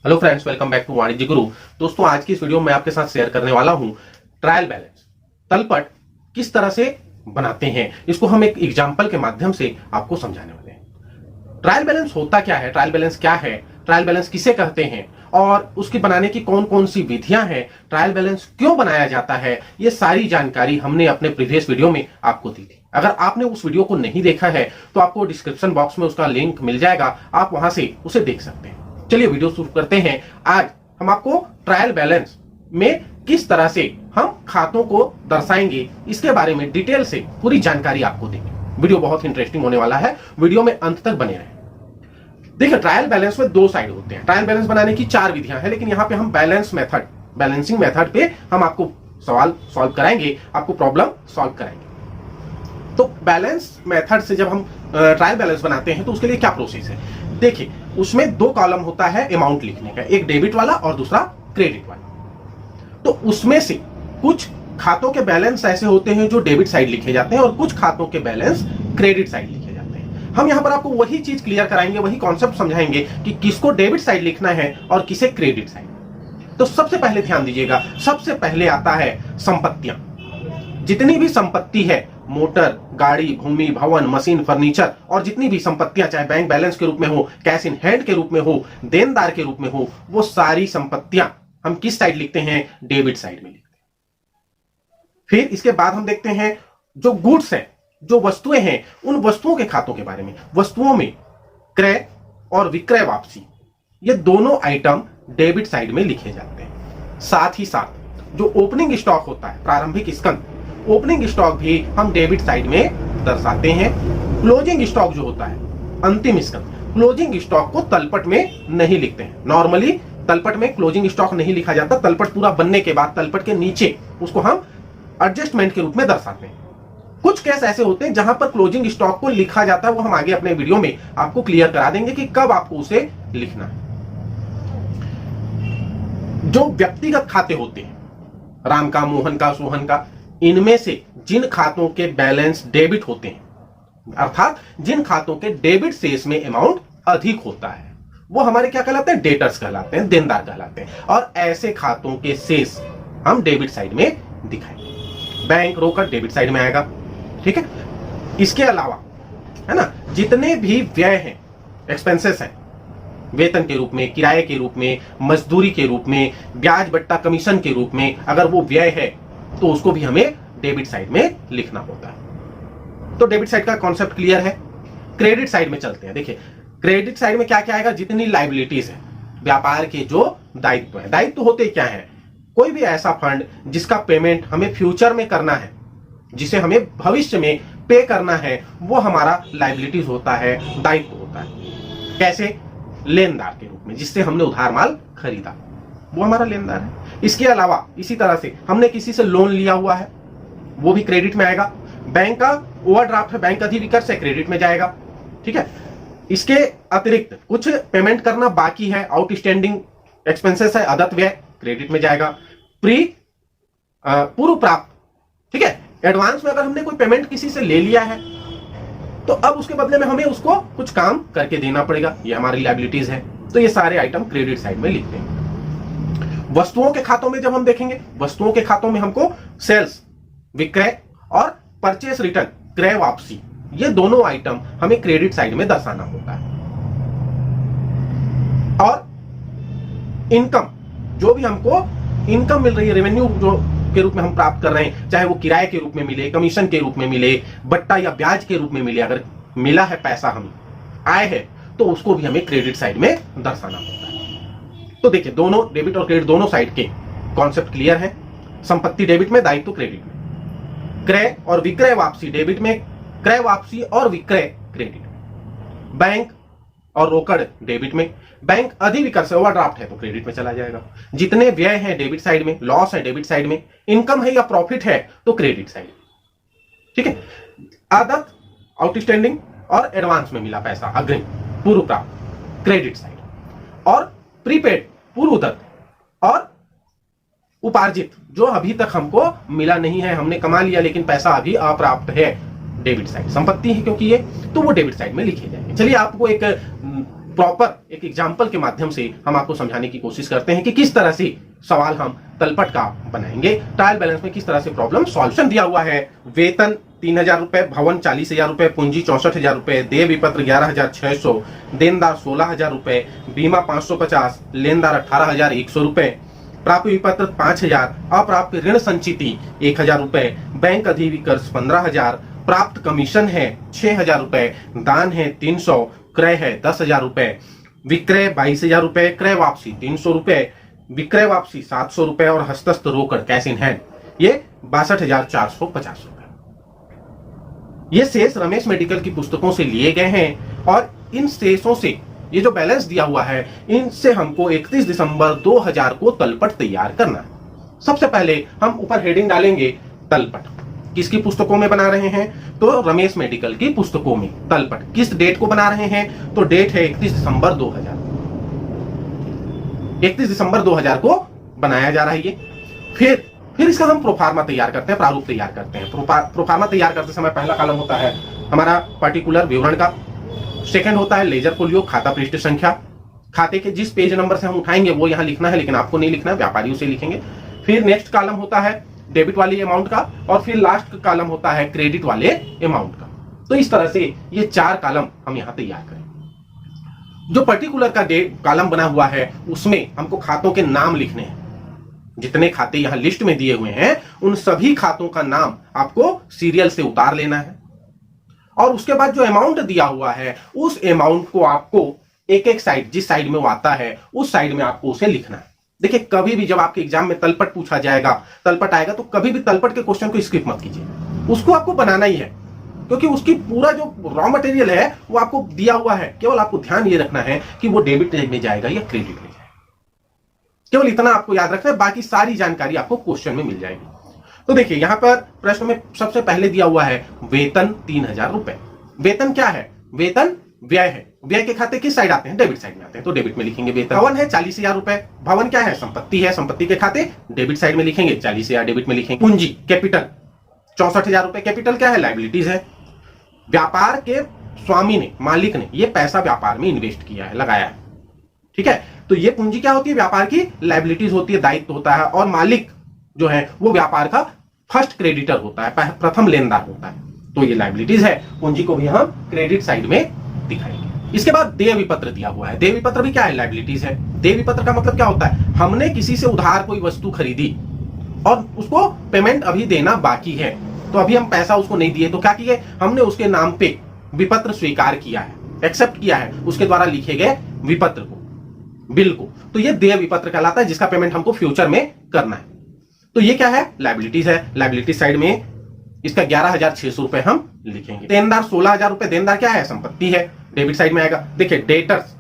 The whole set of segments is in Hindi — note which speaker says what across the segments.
Speaker 1: Hello friends, welcome back to Vanijya Guru. दोस्तों, आज की इस वीडियो में आपके साथ शेयर करने वाला हूं ट्रायल बैलेंस तलपट किस तरह से बनाते हैं। इसको हम एक एग्जांपल के माध्यम से आपको समझाने वाले हैं। ट्रायल बैलेंस होता क्या है, ट्रायल बैलेंस क्या है, ट्रायल बैलेंस किसे कहते हैं और उसकी बनाने की कौन कौन सी विधियां हैं, ट्रायल बैलेंस क्यों बनाया जाता है, ये सारी जानकारी हमने अपने प्रीवियस वीडियो में आपको दी थी। अगर आपने उस वीडियो को नहीं देखा है तो आपको डिस्क्रिप्शन बॉक्स में उसका लिंक मिल जाएगा, आप वहां से उसे देख सकते हैं। चलिए वीडियो शुरू करते हैं। आज हम आपको ट्रायल बैलेंस में किस तरह से हम खातों को दर्शाएंगे, इसके बारे में डिटेल से पूरी जानकारी आपको देंगे। वीडियो बहुत इंटरेस्टिंग होने वाला है, वीडियो में अंत तक बने रहें। देखिए, ट्रायल बैलेंस में दो साइड होते हैं। ट्रायल बैलेंस बनाने की 4 विधियां हैं, लेकिन यहां पे हम बैलेंसिंग मेथड पे हम आपको सवाल सॉल्व कराएंगे, आपको प्रॉब्लम सॉल्व कराएंगे। तो बैलेंस मेथड से जब हम ट्रायल बैलेंस बनाते हैं तो उसके लिए क्या प्रोसेस है, देखिए उसमें 2 कॉलम होता है अमाउंट लिखने का, एक डेबिट वाला और दूसरा क्रेडिट वाला। तो उसमें से कुछ खातों के बैलेंस ऐसे होते हैं जो डेबिट साइड लिखे जाते हैं और कुछ खातों के बैलेंस क्रेडिट साइड लिखे जाते हैं। हम यहां पर आपको वही चीज क्लियर कराएंगे, वही कॉन्सेप्ट समझाएंगे कि किसको डेबिट साइड लिखना है और किसे क्रेडिट साइड। तो सबसे पहले ध्यान दीजिएगा, सबसे पहले आता है संपत्तियां। जितनी भी संपत्ति है, मोटर, गाड़ी, भूमि, भवन, मशीन, फर्नीचर और जितनी भी संपत्तियां, चाहे बैंक बैलेंस के रूप में हो, कैश इन हैंड के रूप में हो, देनदार के रूप में हो, वो सारी संपत्तियां हम किस साइड लिखते हैं, डेबिट साइड में लिखते हैं। फिर इसके बाद हम देखते हैं जो गुड्स है, जो वस्तुएं हैं, उन वस्तुओं के खातों के बारे में। वस्तुओं में क्रय और विक्रय वापसी, ये दोनों आइटम डेबिट साइड में लिखे जाते हैं। साथ ही साथ जो ओपनिंग स्टॉक होता है, प्रारंभिक स्कंद, ओपनिंग स्टॉक भी हम डेबिट साइड में दर्शाते हैं। क्लोजिंग स्टॉक जो होता है, अंतिम स्कंद, क्लोजिंग स्टॉक को तलपट में नहीं लिखते हैं। नॉर्मली तलपट में क्लोजिंग स्टॉक नहीं लिखा जाता, तलपट पूरा बनने के बाद तलपट के नीचे उसको हम एडजस्टमेंट के रूप में दर्शाते हैं। कुछ केस ऐसे होते हैं जहां पर क्लोजिंग स्टॉक को लिखा जाता है, वो हम आगे अपने वीडियो में आपको क्लियर करा देंगे कि कब आपको उसे लिखना है। जो व्यक्तिगत खाते होते हैं, राम का, मोहन का, सोहन का, इनमें से जिन खातों के बैलेंस डेबिट होते हैं, अर्थात जिन खातों के डेबिट शेष में अमाउंट अधिक होता है, वो हमारे क्या कहलाते हैं, डेटर्स कहलाते हैं, देनदार कहलाते हैं। और ऐसे खातों के शेष हम डेबिट साइड में दिखाएंगे। बैंक रोकड़ डेबिट साइड में आएगा, ठीक है। इसके अलावा है ना, जितने भी व्यय हैं, एक्सपेंसेस हैं, वेतन के रूप में, किराए के रूप में, मजदूरी के रूप में, ब्याज बट्टा कमीशन के रूप में, अगर वो व्यय है तो उसको भी हमें डेबिट साइड में लिखना होता है। तो डेबिट साइड का कॉन्सेप्ट क्लियर है। क्रेडिट साइड में चलते हैं। देखिए, क्रेडिट साइड में क्या क्या आएगा, जितनी लायबिलिटीज है, व्यापार के जो दायित्व है। दायित्व होते क्या है, कोई भी ऐसा फंड जिसका पेमेंट हमें फ्यूचर में करना है, जिसे हमें भविष्य में पे करना है, वो हमारा लायबिलिटीज होता है, दायित्व होता है। कैसे, लेनदार के रूप में, जिससे हमने उधार माल खरीदा, वो हमारा लेनदार है। इसके अलावा इसी तरह से हमने किसी से लोन लिया हुआ है, वो भी क्रेडिट में आएगा। बैंक का ओवरड्राफ्ट है, बैंक अधिविकर्ष से क्रेडिट में जाएगा, ठीक है। इसके अतिरिक्त कुछ पेमेंट करना बाकी है, आउटस्टैंडिंग एक्सपेंसेस है, अदत्त व्यय, क्रेडिट में जाएगा। पूर्व प्राप्त, ठीक है, एडवांस में अगर हमने कोई पेमेंट किसी से ले लिया है तो अब उसके बदले में हमें उसको कुछ काम करके देना पड़ेगा, ये हमारी लायबिलिटीज है। तो ये सारे आइटम क्रेडिट साइड में लिखते हैं। वस्तुओं के खातों में जब हम देखेंगे, वस्तुओं के खातों में हमको सेल्स, विक्रय और परचेस रिटर्न, क्रय वापसी, ये दोनों आइटम हमें क्रेडिट साइड में दर्शाना होता है। और इनकम, जो भी हमको इनकम मिल रही है, रेवेन्यू जो के रूप में हम प्राप्त कर रहे हैं, चाहे वो किराए के रूप में मिले, कमीशन के रूप में मिले, बट्टा या ब्याज के रूप में मिले, अगर मिला है पैसा, हमें आय है, तो उसको भी हमें क्रेडिट साइड में दर्शाना होता है। तो देखिए, दोनों डेबिट और क्रेडिट दोनों साइड के कॉन्सेप्ट क्लियर है। संपत्ति डेबिट में, दायित्व क्रेडिट में। क्रय और विक्रय वापसी डेबिट में, क्रय वापसी और विक्रय क्रेडिट में। बैंक और रोकड़ डेबिट में, बैंक अधिविकर्ष ओवरड्राफ्ट है तो क्रेडिट में चला जाएगा। जितने व्यय हैं डेबिट साइड में, लॉस है डेबिट साइड में, इनकम है या प्रॉफिट है तो क्रेडिट साइड, ठीक है। आदत, आउटस्टैंडिंग और एडवांस में मिला पैसा, अग्रिम, पूर्व प्राप्त, क्रेडिट साइड। और प्रीपेड, पूर्वदत्त और उपार्जित, जो अभी तक हमको मिला नहीं है, हमने कमा लिया लेकिन पैसा अभी अप्राप्त है, डेबिट साइड। संपत्ति है क्योंकि ये, तो वो डेबिट साइड में लिखे जाएंगे। चलिए आपको एक प्रॉपर एक एग्जाम्पल के माध्यम से हम आपको समझाने की कोशिश करते हैं कि किस तरह से सवाल हम तलपट का बनाएंगे। ट्रायल बैलेंस में किस तरह से प्रॉब्लम सॉल्यूशन दिया हुआ है। वेतन 3,000 रुपए, भवन 40,000 रुपए, पूंजी 64,000 रुपए, देय विपत्र 11,600, देनदार 16,000 रुपए, बीमा 550, लेनदार 18,100 रुपए, प्राप्त विपत्र 5,000, अप्राप्य ऋण संचिति 1,000 रुपए, बैंक अधिविकर्ष 15,000, प्राप्त कमीशन है 6,000 रुपए, दान है 300, क्रय है 10,000 रुपए, विक्रय 22,000 रुपए, क्रय वापसी 300 रुपए, विक्रय वापसी 700 रुपए और हस्तस्थ रोकड़ कैश इन हैंड ये 62,450 रुपए। ये शेष रमेश मेडिकल की पुस्तकों से लिए गए हैं और इन शेषों से ये जो बैलेंस दिया हुआ है इनसे हमको 31 दिसंबर 2000 को तलपट तैयार करना है। सबसे पहले हम ऊपर हेडिंग डालेंगे तलपट। किसकी पुस्तकों में बना रहे हैं? तो रमेश मेडिकल की पुस्तकों में तलपट। किस डेट को बना रहे हैं? तो डेट है 31 दिसंबर 2000। 31 दिसंबर 2000 को बनाया जा रहा है ये। फिर इसका हम प्रोफार्मा तैयार करते हैं, प्रारूप तैयार करते हैं। प्रोफार्मा तैयार करते समय पहला कॉलम होता है हमारा पर्टिकुलर विवरण का, सेकंड होता है लेजर फोलियो, खाता पृष्ठ संख्या, खाते के जिस पेज नंबर से हम उठाएंगे वो यहां लिखना है, लेकिन आपको नहीं लिखना है, व्यापारियों से लिखेंगे। फिर नेक्स्ट कॉलम होता है डेबिट वाली अमाउंट का और फिर लास्ट कॉलम होता है क्रेडिट वाले अमाउंट का। तो इस तरह से ये 4 कॉलम हम यहां तैयार करें। जो पर्टिकुलर का कॉलम बना हुआ है उसमें हमको खातों के नाम लिखने हैं। जितने खाते यहां लिस्ट में दिए हुए हैं उन सभी खातों का नाम आपको सीरियल से उतार लेना है और उसके बाद जो अमाउंट दिया हुआ है उस अमाउंट को आपको एक एक साइड, जिस साइड में वो आता है उस साइड में आपको उसे लिखना है। देखिए कभी भी जब आपके एग्जाम में तलपट पूछा जाएगा, तलपट आएगा, तो कभी भी तलपट के क्वेश्चन को स्किप मत कीजिए, उसको आपको बनाना ही है क्योंकि उसकी पूरा जो रॉ मटेरियल है वो आपको दिया हुआ है। केवल आपको ध्यान ये रखना है कि वो डेबिट में जाएगा या क्रेडिट में जाएगा, केवल इतना आपको याद रखना है, बाकी सारी जानकारी आपको क्वेश्चन में मिल जाएगी। तो देखिए यहां पर प्रश्न में सबसे पहले दिया हुआ है वेतन 3,000 रुपए। वेतन क्या है? वेतन व्यय है। व्यय के खाते किस साइड आते हैं? डेबिट साइड में आते हैं, तो डेबिट में लिखेंगे वेतन। भवन है 40,000 रुपए। भवन क्या है? संपत्ति है। संपत्ति के खाते डेबिट साइड में लिखेंगे, 40,000 डेबिट में लिखेंगे। पूंजी कैपिटल 64,000 रुपए। कैपिटल क्या है? लायबिलिटीज है। व्यापार के स्वामी ने, मालिक ने ये पैसा व्यापार में इन्वेस्ट किया है, लगाया है, ठीक है। तो ये पूंजी क्या होती है? व्यापार की लायबिलिटीज होती है, दायित्व होता है। और मालिक जो है वो व्यापार का फर्स्ट क्रेडिटर होता है, प्रथम लेनदार होता है, तो ये लायबिलिटीज है। पूंजी को भी हम क्रेडिट साइड में दिखाएंगे। इसके बाद देय विपत्र दिया हुआ है। देय विपत्र भी क्या है? लायबिलिटीज है। देय विपत्र का मतलब क्या होता है? हमने किसी से उधार कोई वस्तु खरीदी और उसको पेमेंट अभी देना बाकी है, तो अभी हम पैसा उसको नहीं दिए, तो क्या किए? हमने उसके नाम पे विपत्र स्वीकार किया है, एक्सेप्ट किया है उसके द्वारा लिखे गए विपत्र को, बिल को। तो ये देय विपत्र कहलाता है जिसका पेमेंट हमको फ्यूचर में करना है। तो ये क्या है? लायबिलिटीज है। लायबिलिटीज साइड में इसका 11,600 रुपए हम लिखेंगे। देनदार 16,000 रुपए। देनदार क्या है? संपत्ति है, डेबिट साइड में आएगा। देखिए डेटर्स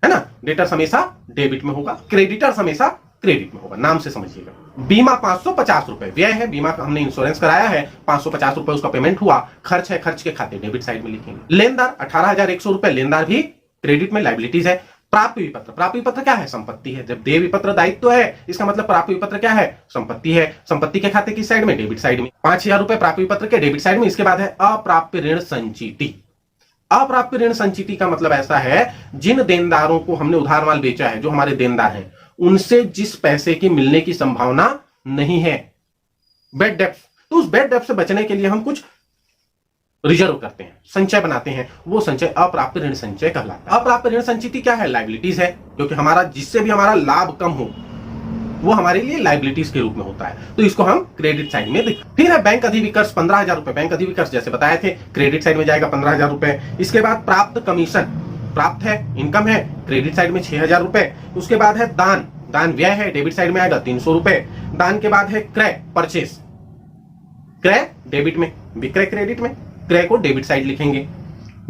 Speaker 1: है ना, डेटर्स हमेशा डेबिट में होगा, क्रेडिटर्स हमेशा क्रेडिट में होगा, नाम से समझिएगा। बीमा 550 रुपए व्यय है। बीमा का हमने इंश्योरेंस कराया है, 550 रुपए उसका पेमेंट हुआ। खर्च है, खर्च के खाते डेबिट साइड में लिखेंगे। लेनदार 18,100 रुपए। लेनदार भी क्रेडिट में, लायबिलिटीज है। प्राप्त विपत्र। प्राप्त विपत्र क्या है? संपत्ति है। जब देय विपत्र दायित्व है इसका मतलब प्राप्त विपत्र क्या है? संपत्ति है। संपत्ति के खाते किस साइड में? डेबिट साइड में। 5,000 रुपए प्राप्त विपत्र के डेबिट साइड में। इसके बाद है अप्राप्य ऋण संचिति। अप्राप्य ऋण संचिति का मतलब ऐसा है जिन देनदारों को हमने उधार माल बेचा है, जो हमारे देनदार हैं, उनसे जिस पैसे की मिलने की संभावना नहीं है, बैड डेब्ट, तो उस बैड डेब्ट से बचने के लिए हम कुछ रिजर्व करते हैं, संचय बनाते हैं, वो संचय अप्राप्य ऋण संचय कहलाता है। अप्राप्य ऋण संचिति क्या है? लायबिलिटीज है, क्योंकि हमारा जिससे भी हमारा लाभ कम हो वो हमारे लिए लायबिलिटीज के रूप में होता है, तो इसको हम क्रेडिट साइड में देखें। फिर है बैंक अधिविकर्ष 15,000 रुपए। बैंक अधिविकर्ष जैसे बताए थे क्रेडिट साइड में जाएगा 15,000 रुपए। इसके बाद प्राप्त कमीशन, प्राप्त है, इनकम है, क्रेडिट साइड में 6,000 रुपए। उसके बाद है दान, दान व्यय है, डेबिट साइड में आएगा 300 रुपए। दान के बाद है क्रय, परचेस, क्रय डेबिट में, विक्रय क्रेडिट में, क्रय को डेबिट साइड लिखेंगे।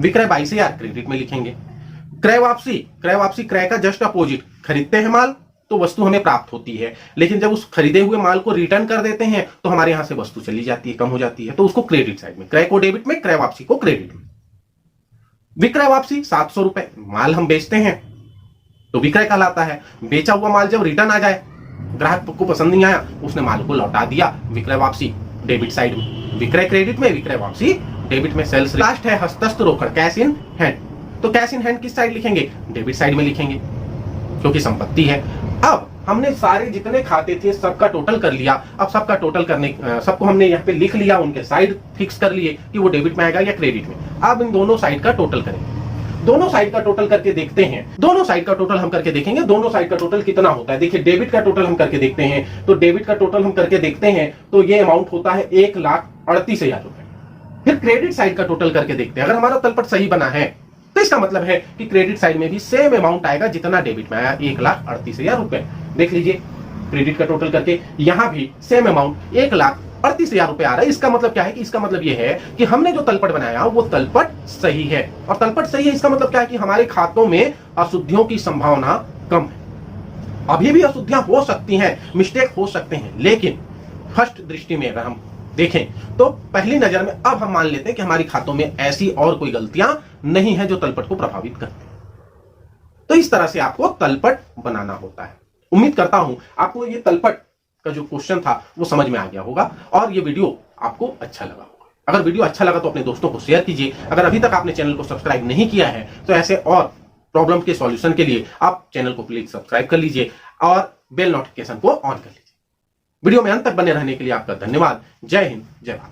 Speaker 1: विक्रय 22,000 क्रेडिट में लिखेंगे। क्रय वापसी, क्रय वापसी क्रय का जस्ट अपोजिट। खरीदते हैं माल तो वस्तु हमें प्राप्त होती है, लेकिन जब उस खरीदे हुए माल को रिटर्न कर देते हैं तो हमारे यहां से वस्तु चली जाती है, कम हो जाती है, तो उसको क्रेडिट साइड में। क्रय को डेबिट में, क्रय वापसी को क्रेडिट में। विक्रय वापसी 700 रुपए। माल हम बेचते हैं तो विक्रय कहलाता है। बेचा हुआ माल जब रिटर्न आ जाए, ग्राहक को पसंद नहीं आया, उसने माल को लौटा दिया, विक्रय वापसी डेबिट साइड में। विक्रय क्रेडिट में, विक्रय वापसी डेबिट में। सेल्स। लास्ट है हस्तस्थ रोकड़, कैश इन हैंड। तो कैश इन हैंड किस साइड लिखेंगे? डेबिट साइड में लिखेंगे, क्योंकि संपत्ति है। अब हमने सारे जितने खाते थे सबका टोटल कर लिया। अब सबका टोटल करने सबको हमने यहाँ पे लिख लिया, उनके साइड फिक्स कर लिए कि वो डेबिट में आएगा या क्रेडिट में। अब इन दोनों साइड का टोटल करेंगे, दोनों साइड का टोटल करके देखते हैं। दोनों साइड का टोटल हम करके देखेंगे, दोनों साइड का टोटल कितना होता है। देखिए डेबिट का टोटल हम करके देखते हैं, तो डेबिट का टोटल हम करके देखते हैं तो ये अमाउंट होता है 1,38,000 रुपए। फिर क्रेडिट साइड का टोटल करके देखते हैं। अगर हमारा तलपट सही बना है तो इसका मतलब है कि क्रेडिट साइड में भी सेम अमाउंट आएगा जितना डेबिट में आया, 1,38,000 रुपए। देख लीजिए क्रेडिट का टोटल करके यहां भी सेम अमाउंट 1,38,000 रुपए आ रहा है। इसका मतलब क्या है कि इसका मतलब यह है कि हमने जो तलपट बनाया वो तलपट सही है। और तलपट सही है इसका मतलब क्या है कि हमारे खातों में अशुद्धियों की संभावना कम है। अभी भी अशुद्धियां हो सकती हैं, मिस्टेक हो सकते हैं, लेकिन फर्स्ट दृष्टि में अगर हम देखें तो पहली नजर में अब हम मान लेते हैं कि हमारी खातों में ऐसी और कोई गलतियां नहीं है जो तलपट को प्रभावित करती हैं। तो इस तरह से आपको तलपट बनाना होता है। उम्मीद करता हूं आपको ये तलपट का जो क्वेश्चन था वो समझ में आ गया होगा और ये वीडियो आपको अच्छा लगा होगा। अगर वीडियो अच्छा लगा तो अपने दोस्तों को शेयर कीजिए। अगर अभी तक आपने चैनल को सब्सक्राइब नहीं किया है तो ऐसे और प्रॉब्लम के सॉल्यूशन के लिए आप चैनल को प्लीज सब्सक्राइब कर लीजिए और बेल नोटिफिकेशन को ऑन कर लीजिए। वीडियो में अंत तक बने रहने के लिए आपका धन्यवाद। जय हिंद, जय भारत।